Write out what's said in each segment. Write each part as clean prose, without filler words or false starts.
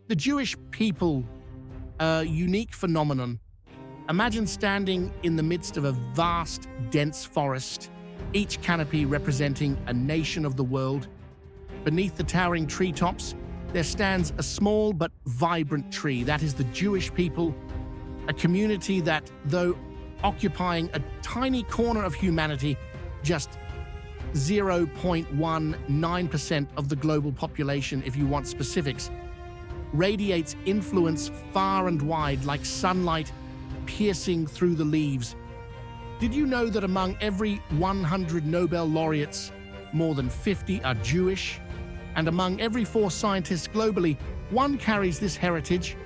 The Jewish people, a unique phenomenon. Imagine standing in the midst of a vast, dense forest, each canopy representing a nation of the world. Beneath the towering treetops, there stands a small but vibrant tree. That is the Jewish people, a community that, though occupying a tiny corner of humanity, just 0.19% of the global population, if you want specifics, radiates influence far and wide like sunlight piercing through the leaves. Did you know that among every 100 Nobel laureates, more than 50 are Jewish? And among every 4 scientists globally, 1 carries this heritage?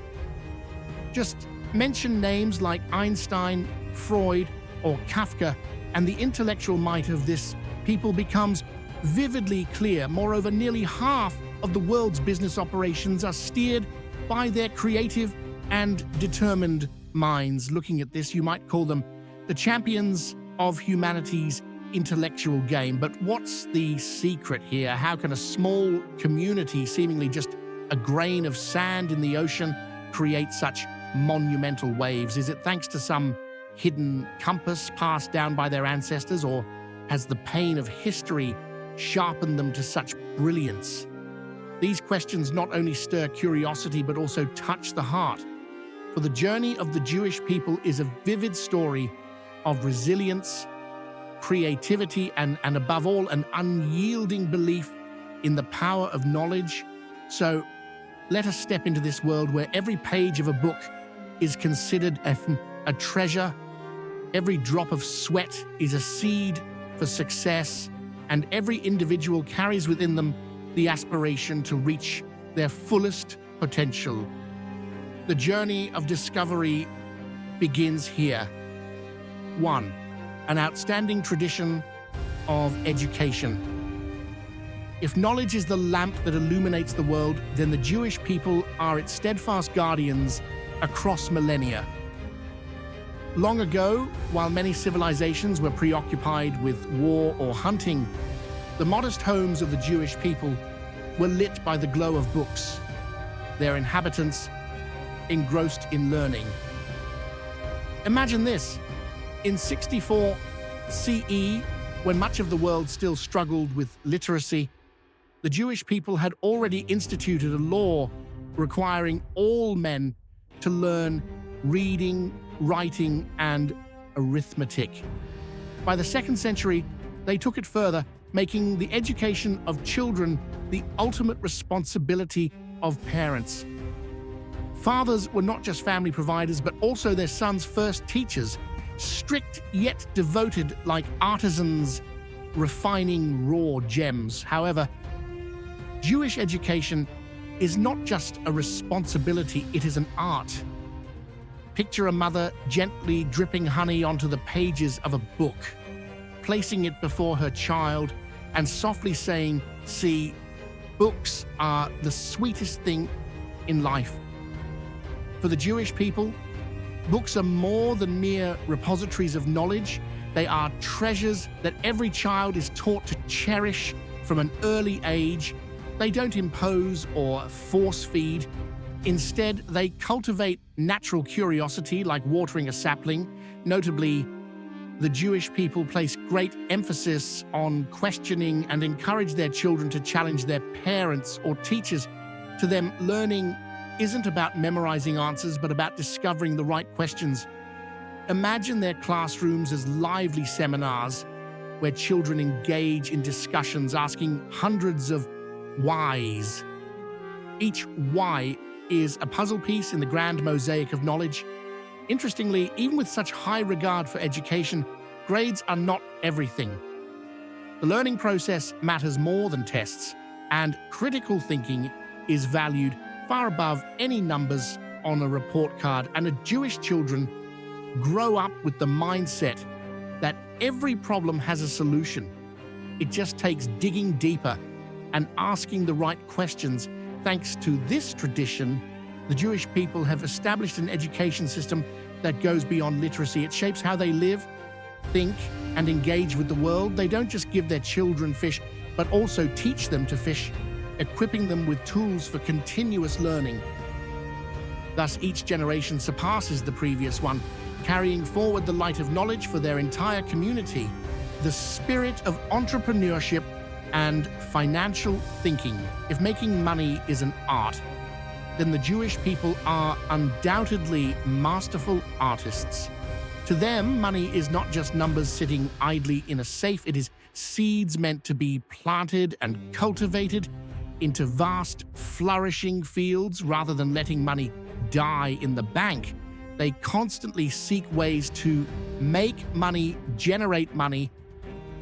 Just mention names like Einstein, Freud, or Kafka, and the intellectual might of this people becomes vividly clear. Moreover, nearly half of the world's business operations are steered by their creative and determined minds. Looking at this, you might call them the champions of humanity's intellectual game. But what's the secret here? How can a small community, seemingly just a grain of sand in the ocean, create such monumental waves? Is it thanks to some hidden compass passed down by their ancestors, or has the pain of history sharpened them to such brilliance? These questions not only stir curiosity but also touch the heart. For the journey of the Jewish people is a vivid story of resilience, creativity, and above all, an unyielding belief in the power of knowledge. So let us step into this world where every page of a book is considered a treasure, every drop of sweat is a seed for success, and every individual carries within them the aspiration to reach their fullest potential. The journey of discovery begins here. 1. An outstanding tradition of education. If knowledge is the lamp that illuminates the world, then the Jewish people are its steadfast guardians across millennia. Long ago, while many civilizations were preoccupied with war or hunting, the modest homes of the Jewish people were lit by the glow of books, their inhabitants engrossed in learning. Imagine this. In 64 CE, when much of the world still struggled with literacy, the Jewish people had already instituted a law requiring all men to learn reading, writing, and arithmetic. By the 2nd century, they took it further, making the education of children the ultimate responsibility of parents. Fathers were not just family providers, but also their sons' first teachers, strict yet devoted like artisans refining raw gems. However, Jewish education is not just a responsibility, it is an art. Picture a mother gently dripping honey onto the pages of a book, placing it before her child and softly saying, "See, books are the sweetest thing in life." For the Jewish people, books are more than mere repositories of knowledge. They are treasures that every child is taught to cherish from an early age. They don't impose or force feed. Instead, they cultivate natural curiosity like watering a sapling. Notably, the Jewish people place great emphasis on questioning and encourage their children to challenge their parents or teachers. To them, learning isn't about memorizing answers, but about discovering the right questions. Imagine their classrooms as lively seminars where children engage in discussions, asking hundreds of whys. Each why is a puzzle piece in the grand mosaic of knowledge. Interestingly, even with such high regard for education, grades are not everything. The learning process matters more than tests, and critical thinking is valued far above any numbers on a report card. And Jewish children grow up with the mindset that every problem has a solution. It just takes digging deeper and asking the right questions. Thanks to this tradition, the Jewish people have established an education system that goes beyond literacy. It shapes how they live, think, and engage with the world. They don't just give their children fish, but also teach them to fish, equipping them with tools for continuous learning. Thus, each generation surpasses the previous one, carrying forward the light of knowledge for their entire community. The spirit of entrepreneurship and financial thinking. If making money is an art, then the Jewish people are undoubtedly masterful artists. To them, money is not just numbers sitting idly in a safe, it is seeds meant to be planted and cultivated into vast, flourishing fields rather than letting money die in the bank. They constantly seek ways to make money, generate money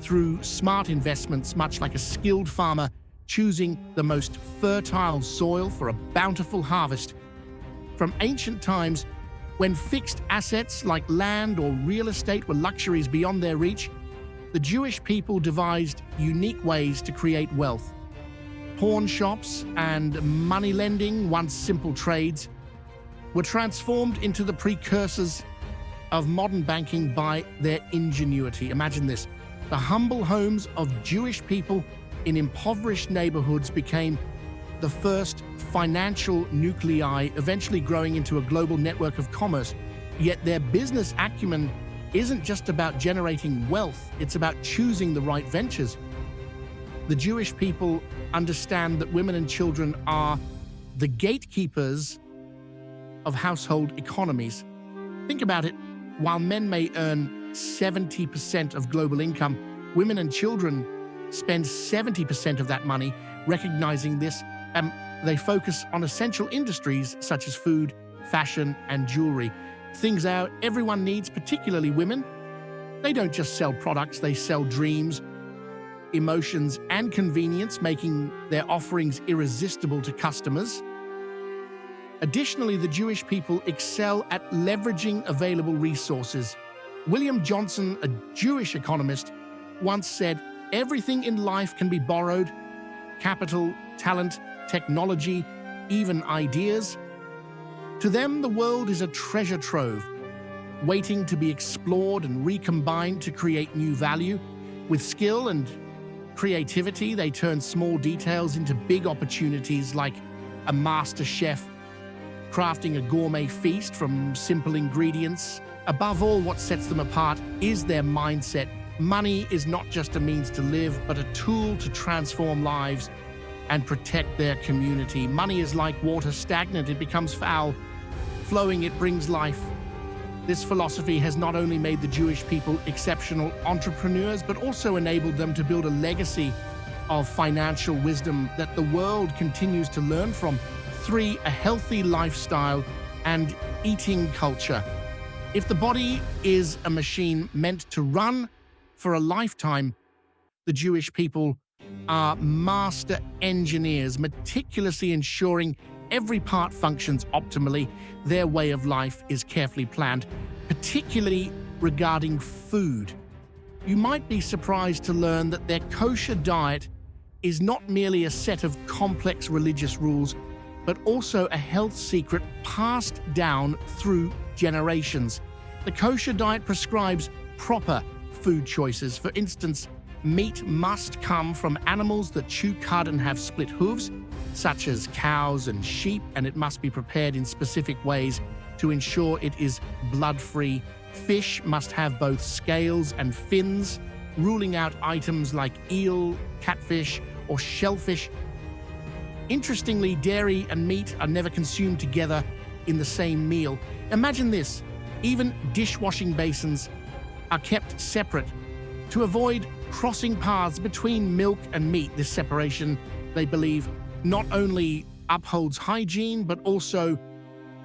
through smart investments, much like a skilled farmer choosing the most fertile soil for a bountiful harvest. From ancient times, when fixed assets like land or real estate were luxuries beyond their reach, the Jewish people devised unique ways to create wealth. Pawn shops and money lending, once simple trades, were transformed into the precursors of modern banking by their ingenuity. Imagine this. The humble homes of Jewish people in impoverished neighborhoods became the first financial nuclei, eventually growing into a global network of commerce. Yet their business acumen isn't just about generating wealth, it's about choosing the right ventures. The Jewish people understand that women and children are the gatekeepers of household economies. Think about it. While men may earn 70% of global income, women and children spend 70% of that money. Recognizing this, they focus on essential industries such as food, fashion, and jewelry. Things out everyone needs, particularly women. They don't just sell products, they sell dreams, emotions, and convenience, making their offerings irresistible to customers. Additionally, the Jewish people excel at leveraging available resources. William Johnson, a Jewish economist, once said, "Everything in life can be borrowed: capital, talent, technology, even ideas. To them, the world is a treasure trove, waiting to be explored and recombined to create new value. With skill and creativity, they turn small details into big opportunities, like a master chef crafting a gourmet feast from simple ingredients. Above all, what sets them apart is their mindset. Money is not just a means to live, but a tool to transform lives and protect their community. Money is like water: stagnant, it becomes foul. Flowing, it brings life." This philosophy has not only made the Jewish people exceptional entrepreneurs, but also enabled them to build a legacy of financial wisdom that the world continues to learn from. 3, a healthy lifestyle and eating culture. If the body is a machine meant to run for a lifetime, the Jewish people are master engineers, meticulously ensuring every part functions optimally. Their way of life is carefully planned, particularly regarding food. You might be surprised to learn that their kosher diet is not merely a set of complex religious rules, but also a health secret passed down through generations. The kosher diet prescribes proper food choices. For instance, meat must come from animals that chew cud and have split hooves, such as cows and sheep, and it must be prepared in specific ways to ensure it is blood-free. Fish must have both scales and fins, ruling out items like eel, catfish, or shellfish. Interestingly, dairy and meat are never consumed together in the same meal. Imagine this: even dishwashing basins are kept separate to avoid crossing paths between milk and meat. This separation, they believe, not only upholds hygiene, but also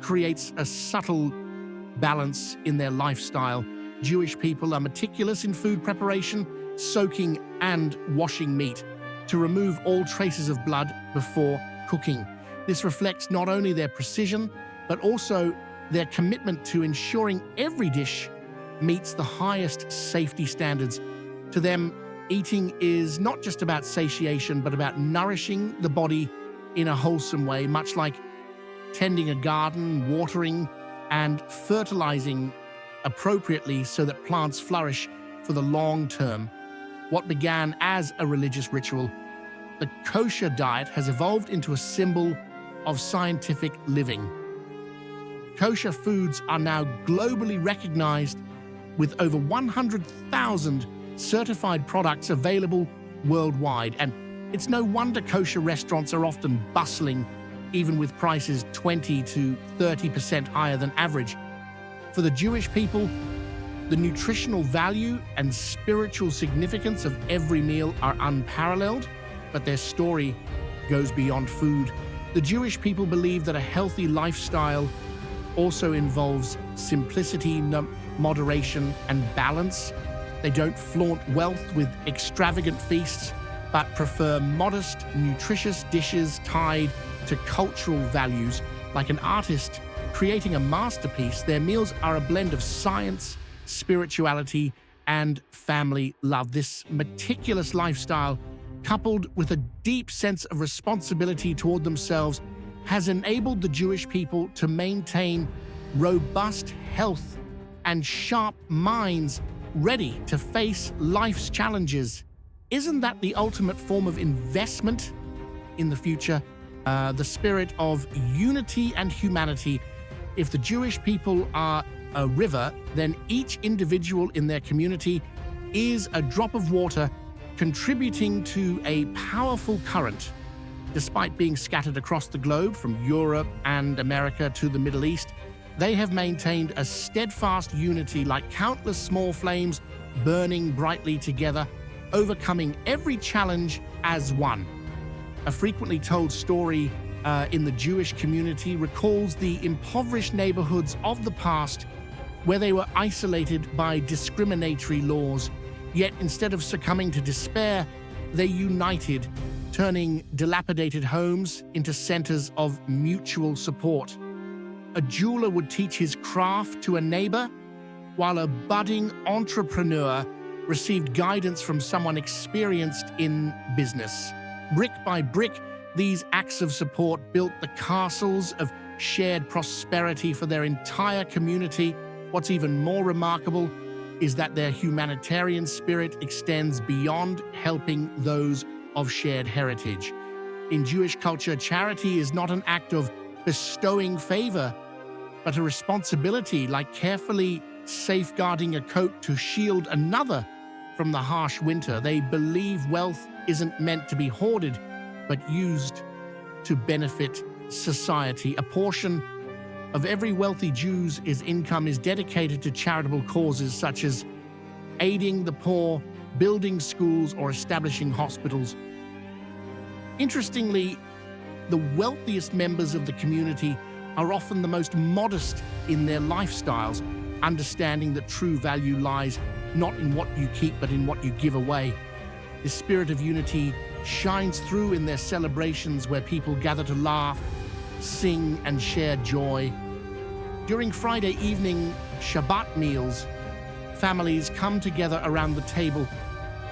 creates a subtle balance in their lifestyle. Jewish people are meticulous in food preparation, soaking and washing meat to remove all traces of blood before cooking. This reflects not only their precision, but also their commitment to ensuring every dish meets the highest safety standards. To them, eating is not just about satiation, but about nourishing the body in a wholesome way, much like tending a garden, watering and fertilizing appropriately so that plants flourish for the long term. What began as a religious ritual, the kosher diet has evolved into a symbol of scientific living. Kosher foods are now globally recognized with over 100,000 certified products available worldwide. And it's no wonder kosher restaurants are often bustling, even with prices 20 to 30% higher than average. For the Jewish people, the nutritional value and spiritual significance of every meal are unparalleled, but their story goes beyond food. The Jewish people believe that a healthy lifestyle also involves simplicity, moderation, and balance. They don't flaunt wealth with extravagant feasts, but prefer modest, nutritious dishes tied to cultural values. Like an artist creating a masterpiece, their meals are a blend of science, spirituality, and family love. This meticulous lifestyle, coupled with a deep sense of responsibility toward themselves, has enabled the Jewish people to maintain robust health and sharp minds ready to face life's challenges. Isn't that the ultimate form of investment in the future? The spirit of unity and humanity. If the Jewish people are a river, then each individual in their community is a drop of water contributing to a powerful current. Despite being scattered across the globe from Europe and America to the Middle East, they have maintained a steadfast unity like countless small flames burning brightly together, overcoming every challenge as one. A frequently told story in the Jewish community recalls the impoverished neighborhoods of the past where they were isolated by discriminatory laws. Yet instead of succumbing to despair, they united, turning dilapidated homes into centers of mutual support. A jeweler would teach his craft to a neighbor, while a budding entrepreneur received guidance from someone experienced in business. Brick by brick, these acts of support built the castles of shared prosperity for their entire community. What's even more remarkable is that their humanitarian spirit extends beyond helping those of shared heritage. In Jewish culture, charity is not an act of bestowing favor, but a responsibility, like carefully safeguarding a coat to shield another from the harsh winter. They believe wealth isn't meant to be hoarded, but used to benefit society. A portion of every wealthy Jew's income is dedicated to charitable causes such as aiding the poor, building schools, or establishing hospitals. Interestingly, the wealthiest members of the community are often the most modest in their lifestyles, understanding that true value lies not in what you keep, but in what you give away. This spirit of unity shines through in their celebrations where people gather to laugh, sing, and share joy. During Friday evening Shabbat meals, families come together around the table,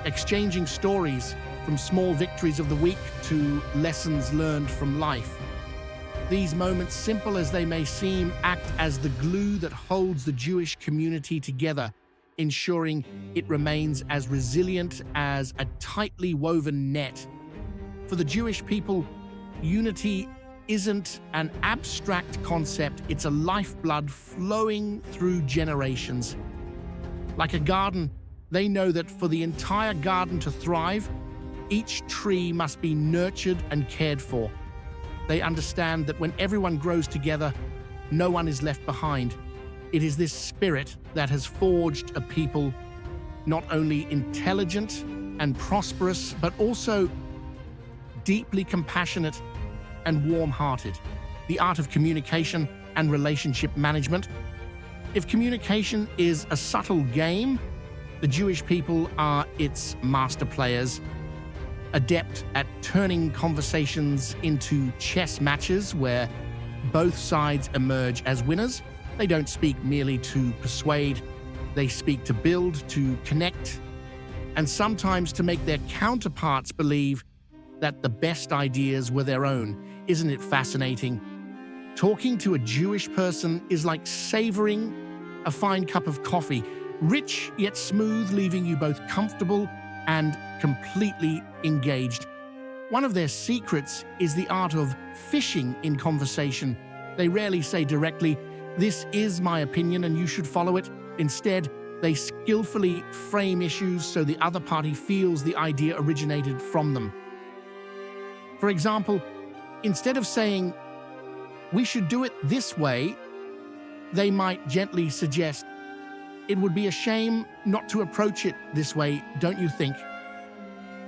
exchanging stories from small victories of the week to lessons learned from life. These moments, simple as they may seem, act as the glue that holds the Jewish community together, ensuring it remains as resilient as a tightly woven net. For the Jewish people, unity isn't an abstract concept, it's a lifeblood flowing through generations. Like a garden, they know that for the entire garden to thrive, each tree must be nurtured and cared for. They understand that when everyone grows together, no one is left behind. It is this spirit that has forged a people not only intelligent and prosperous, but also deeply compassionate and warm-hearted. The art of communication and relationship management. If communication is a subtle game, the Jewish people are its master players, adept at turning conversations into chess matches where both sides emerge as winners. They don't speak merely to persuade, they speak to build, to connect, and sometimes to make their counterparts believe that the best ideas were their own. Isn't it fascinating? Talking to a Jewish person is like savoring a fine cup of coffee, rich yet smooth, leaving you both comfortable and completely engaged. One of their secrets is the art of fishing in conversation. They rarely say directly, This is my opinion and you should follow it. Instead, they skillfully frame issues so the other party feels the idea originated from them. For example, instead of saying, "We should do it this way," they might gently suggest, "It would be a shame not to approach it this way, don't you think?"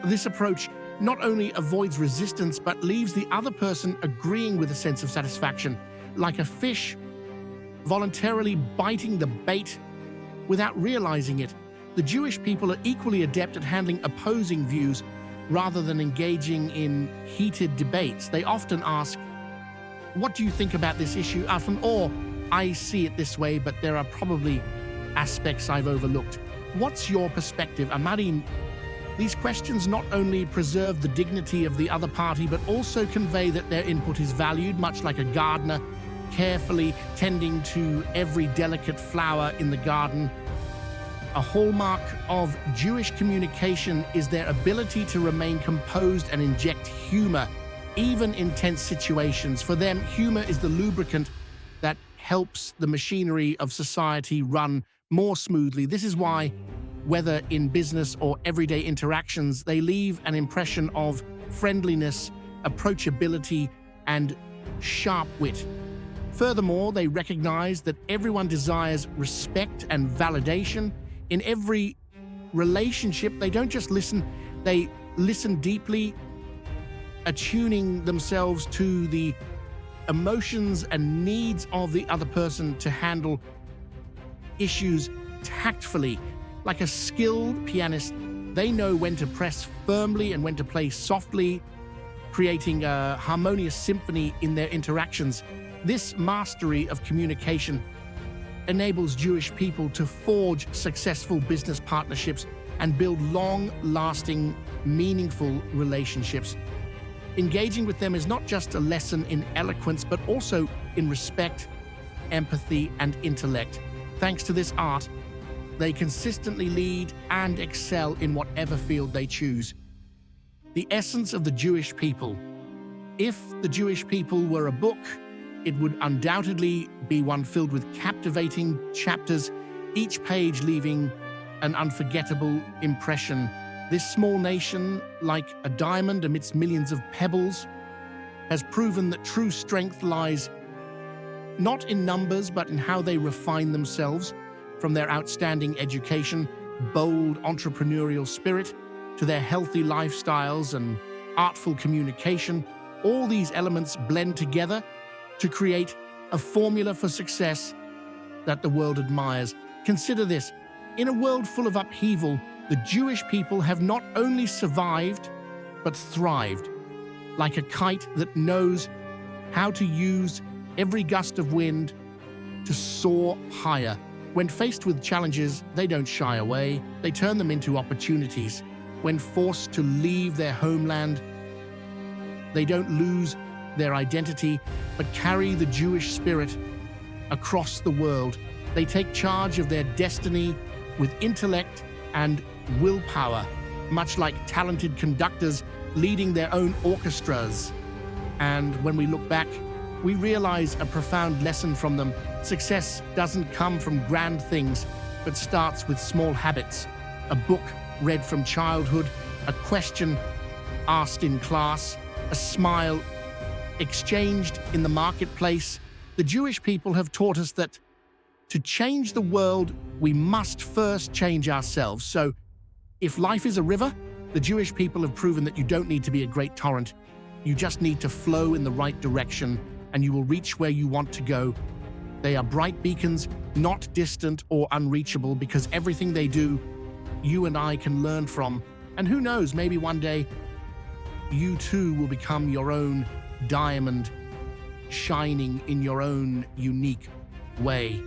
This approach not only avoids resistance, but leaves the other person agreeing with a sense of satisfaction, like a fish voluntarily biting the bait without realizing it. The Jewish people are equally adept at handling opposing views rather than engaging in heated debates. They often ask, "What do you think about this issue?" Often, or, "I see it this way, but there are probably aspects I've overlooked. What's your perspective?" Amarin, these questions not only preserve the dignity of the other party, but also convey that their input is valued, much like a gardener carefully tending to every delicate flower in the garden. A hallmark of Jewish communication is their ability to remain composed and inject humor, even in tense situations. For them, humor is the lubricant that helps the machinery of society run more smoothly. This is why, whether in business or everyday interactions, they leave an impression of friendliness, approachability, and sharp wit. Furthermore, they recognize that everyone desires respect and validation. In every relationship, they don't just listen, they listen deeply, attuning themselves to the emotions and needs of the other person to handle issues tactfully. Like a skilled pianist, they know when to press firmly and when to play softly, creating a harmonious symphony in their interactions. This mastery of communication enables Jewish people to forge successful business partnerships and build long-lasting, meaningful relationships. Engaging with them is not just a lesson in eloquence, but also in respect, empathy, and intellect. Thanks to this art, they consistently lead and excel in whatever field they choose. The essence of the Jewish people. If the Jewish people were a book, it would undoubtedly be one filled with captivating chapters, each page leaving an unforgettable impression. This small nation, like a diamond amidst millions of pebbles, has proven that true strength lies not in numbers, but in how they refine themselves. From their outstanding education, bold entrepreneurial spirit, to their healthy lifestyles and artful communication, all these elements blend together to create a formula for success that the world admires. Consider this: in a world full of upheaval, the Jewish people have not only survived, but thrived. Like a kite that knows how to use every gust of wind to soar higher. When faced with challenges, they don't shy away. They turn them into opportunities. When forced to leave their homeland, they don't lose their identity, but carry the Jewish spirit across the world. They take charge of their destiny with intellect and willpower, much like talented conductors leading their own orchestras. And when we look back, we realize a profound lesson from them. Success doesn't come from grand things, but starts with small habits. A book read from childhood, a question asked in class, a smile exchanged in the marketplace. The Jewish people have taught us that to change the world, we must first change ourselves. So if life is a river, the Jewish people have proven that you don't need to be a great torrent. You just need to flow in the right direction, and you will reach where you want to go. They are bright beacons, not distant or unreachable, because everything they do, you and I can learn from. And who knows, maybe one day, you too will become your own diamond, shining in your own unique way.